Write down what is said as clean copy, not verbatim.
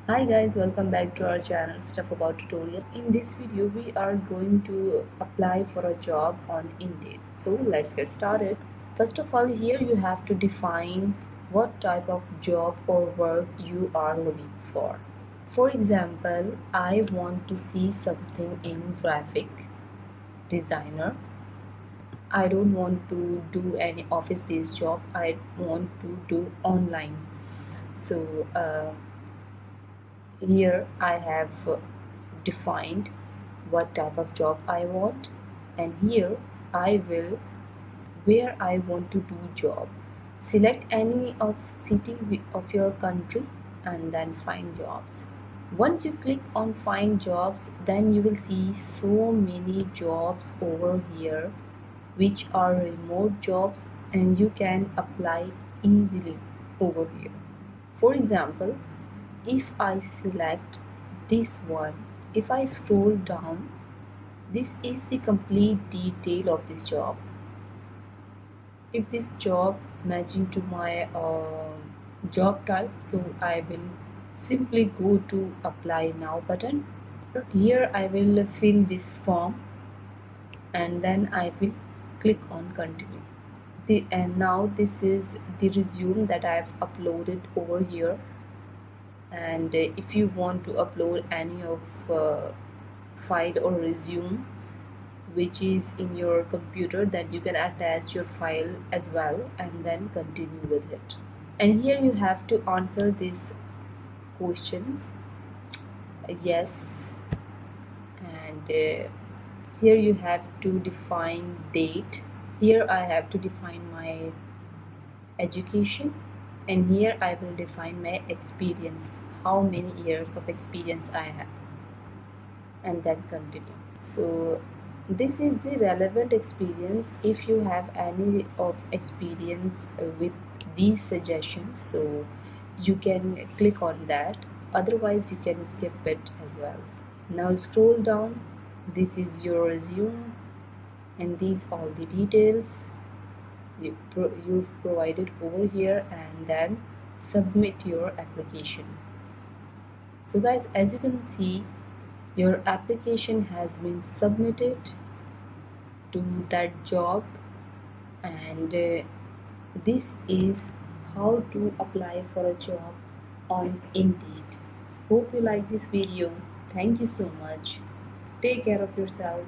Hi guys, welcome back to our channel Stuff About Tutorial. In this video we are going to apply for a job on Indeed. So let's get started. First of all, here you have to define what type of job or work you are looking for. For example, I want to see something in graphic designer. I don't want to do any office-based job. I want to do online. So here I have defined what type of job I want, and here I will where I want to do job. Select any of city of your country and then find jobs. Once you click on find jobs, then you will see so many jobs over here which are remote jobs, and you can apply easily over here. For example, if I select this one, if I scroll down, this is the complete detail of this job. If this job matching to my job type, so I will simply go to apply now button. Here I will fill this form and then I will click on continue. And now this is the resume that I have uploaded over here. And if you want to upload any of file or resume which is in your computer, then you can attach your file as well and then continue with it. And here you have to answer these questions, yes, and here you have to define date. Here I have to define my education, and here I will define my experience, how many years of experience I have, and then continue. So this is the relevant experience. If you have any of experience with these suggestions, so you can click on that, otherwise you can skip it as well. Now scroll down, this is your resume and these all the details you've provided over here, and then submit your application. So guys, as you can see, your application has been submitted to that job, and this is how to apply for a job on Indeed. Hope you like this video. Thank you so much. Take care of yourself.